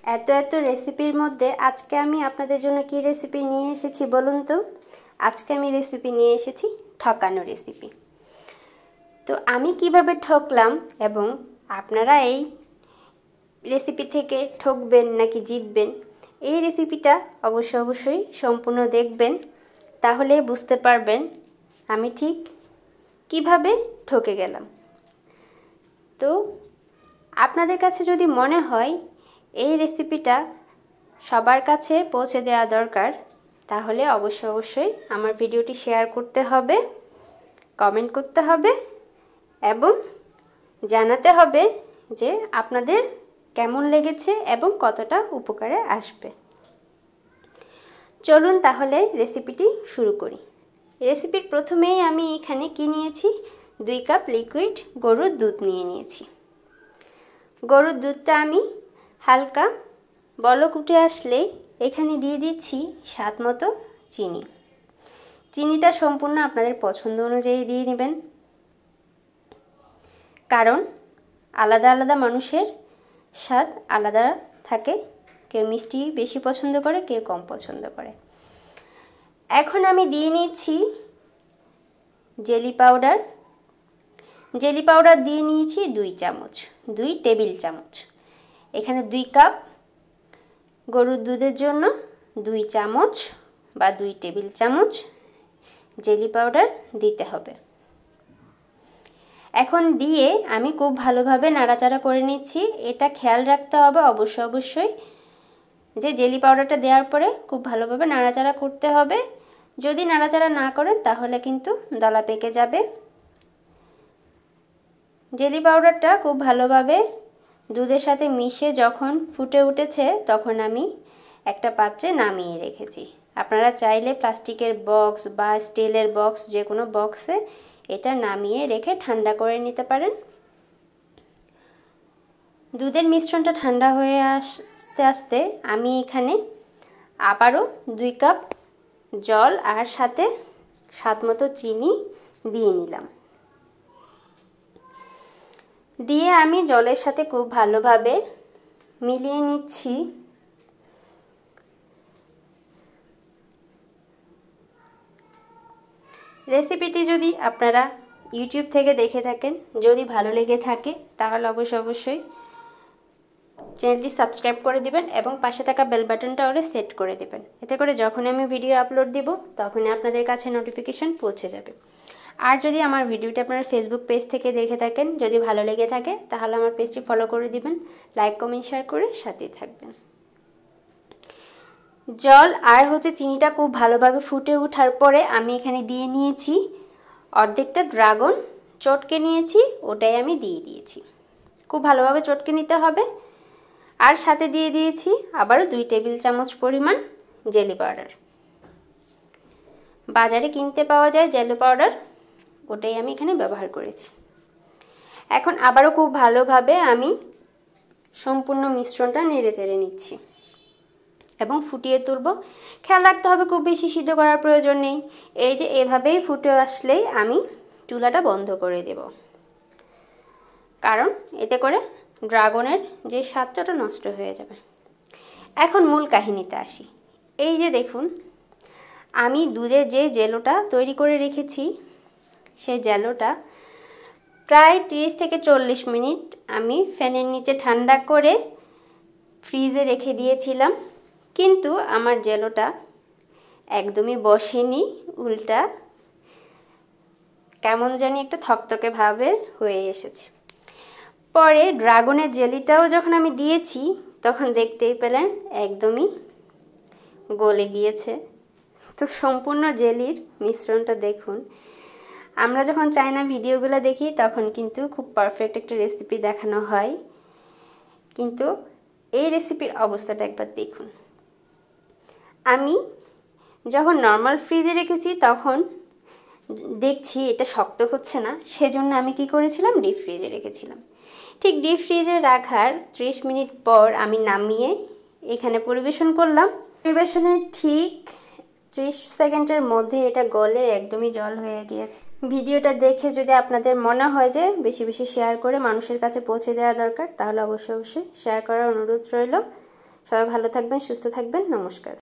এত এত রেসিপির মধ্যে আজকে আমি আপনাদের জন্য কি রেসিপি নিয়ে এসেছি বলুন তো। আজকে আমি রেসিপি নিয়ে এসেছি ঠকানো রেসিপি। তো আমি কিভাবে ঠকলাম এবং আপনারা এই রেসিপি থেকে ঠকবেন নাকি জিতবেন, এই রেসিপিটা অবশ্যই সম্পূর্ণ দেখবেন, তাহলে বুঝতে পারবেন আমি ঠিক কিভাবে ঠকে গেলাম। তো আপনাদের কাছে যদি মনে হয় এই রেসিপিটা সবার কাছে পৌঁছে দেওয়া দরকার, তাহলে অবশ্যই আমার ভিডিওটি শেয়ার করতে হবে, কমেন্ট করতে হবে এবং জানাতে হবে যে আপনাদের কেমন লেগেছে এবং কতটা উপকারে আসবে। চলুন তাহলে রেসিপিটি শুরু করি। রেসিপির প্রথমেই আমি এখানে কি নিয়েছি, 2 কাপ লিকুইড গরুর দুধ নিয়েছি। গরুর দুধটা আমি হালকা বলক উঠে আসলে এখানে দিয়ে দিচ্ছি স্বাদ মতো চিনি। চিনিটা সম্পূর্ণ আপনাদের পছন্দ অনুযায়ী দিয়ে নেবেন, কারণ আলাদা আলাদা মানুষের স্বাদ আলাদা থাকে, কেউ মিষ্টি বেশি পছন্দ করে, কেউ কম পছন্দ করে। এখন আমি দিয়ে নিচ্ছি জেলি পাউডার। জেলি পাউডার দিয়ে নিয়েছি 2 টেবিল চামচ। এখানে 2 কাপ গরুর দুধের জন্য 2 চামচ বা 2 টেবিল চামচ জেলি পাউডার দিতে হবে। এখন দিয়ে আমি খুব ভালোভাবে নাড়াচাড়া করে নিচ্ছি। এটা খেয়াল রাখতে হবে অবশ্যই যে জেলি পাউডারটা দেওয়ার পরে খুব ভালোভাবে নাড়াচাড়া করতে হবে। যদি নাড়াচাড়া না করেন তাহলে কিন্তু দলা পেকে যাবে। জেলি পাউডারটা খুব ভালোভাবে দুধের সাথে মিশে যখন ফুটে উঠেছে তখন আমি একটা পাত্রে নামিয়ে রেখেছি। আপনারা চাইলে প্লাস্টিকের বক্স বা স্টিলের বক্স, যে কোনো বক্সে এটা নামিয়ে রেখে ঠান্ডা করে নিতে পারেন। দুধের মিশ্রণটা ঠান্ডা হয়ে আস্তে আস্তে আমি এখানে আবারও 2 কাপ জল আর সাথে স্বাদ মতো চিনি দিয়ে নিলাম। দিয়ে আমি জলের সাথে খুব ভালোভাবে মিলিয়ে নিচ্ছি। রেসিপিটি যদি আপনারা ইউটিউব থেকে দেখে থাকেন, যদি ভালো লেগে থাকে তাহলে অবশ্যই চ্যানেলটি সাবস্ক্রাইব করে দিবেন এবং পাশে থাকা বেল বাটনটা ওরে সেট করে দিবেন। এতে করে যখন আমি ভিডিও আপলোড দিব তখনই আপনাদের কাছে নোটিফিকেশন পৌঁছে যাবে। আর যদি আমার ভিডিওটি আপনারা ফেসবুক পেজ থেকে দেখে থাকেন, যদি ভালো লেগে থাকে তাহলে আমার পেজটি ফলো করে দিবেন, লাইক কমেন্ট শেয়ার করে সাথেই থাকবেন। জল আর চিনিটা খুব ভালোভাবে ফুটে ওঠার পরে আমি এখানে দিয়ে নিয়েছি অর্ধেকটা ড্রাগন চটকে নিয়েছি, ওটাই আমি দিয়ে দিয়েছি। খুব ভালোভাবে চটকে নিতে হবে। আর সাথে দিয়ে দিয়েছি আবারও 2 টেবিল চামচ পরিমাণ জেলি পাউডার। বাজারে কিনতে পাওয়া যায় জেলি পাউডার, ওটাই আমি এখানে ব্যবহার করেছি। এখন আবারও খুব ভালোভাবে আমি সম্পূর্ণ মিশ্রণটা নেড়েচেড়ে নিচ্ছি এবং ফুটিয়ে তুলব। খেয়াল রাখতে হবে খুব বেশি সিদ্ধ করার প্রয়োজন নেই। এই যে এভাবেই ফুটে আসলেই আমি চুলাটা বন্ধ করে দেব, কারণ এতে করে ড্রাগনের যে স্বাদটা নষ্ট হয়ে যাবে। এখন মূল কাহিনীতে আসি। এই যে দেখুন, আমি দুধের যে জেলোটা তৈরি করে রেখেছি, সেই জেলোটা প্রায় 30 থেকে 40 মিনিট আমি ফ্যানের নিচে ঠান্ডা করে ফ্রিজে রেখে দিয়েছিলাম, কিন্তু আমার জেলোটা একদমই বসেনি, উল্টা কেমন জানি একটা থকথকে ভাবে হয়ে এসেছে। পরে ড্রাগনের জেলিটাও যখন আমি দিয়েছি তখন দেখতেই পেলেন একদমই গলে গিয়েছে। তো সম্পূর্ণ জেলির মিশ্রণটা দেখুন। আমরা যখন চায়না ভিডিওগুলো দেখি তখন কিন্তু খুব পারফেক্ট একটা রেসিপি দেখানো হয়, কিন্তু এই রেসিপির অবস্থাটা একবার দেখুন। আমি যখন নর্মাল ফ্রিজে রেখেছি তখন দেখছি এটা শক্ত হচ্ছে না, সেজন্য আমি কি করেছিলাম, ডিপ ফ্রিজে রেখেছিলাম। ঠিক ডিপ ফ্রিজে রাখার 30 মিনিট পর আমি নামিয়ে এখানে পরিবেশন করলাম। পরিবেশনের ঠিক 30 সেকেন্ডের মধ্যে এটা গলে একদমই জল হয়ে গিয়েছে। ভিডিওটা দেখে যদি আপনাদের মনে হয় যে বেশি শেয়ার করে মানুষের কাছে পৌঁছে দেওয়া দরকার, তাহলে অবশ্যই শেয়ার করার অনুরোধ রইল। সবাই ভালো থাকবেন, সুস্থ থাকবেন। নমস্কার।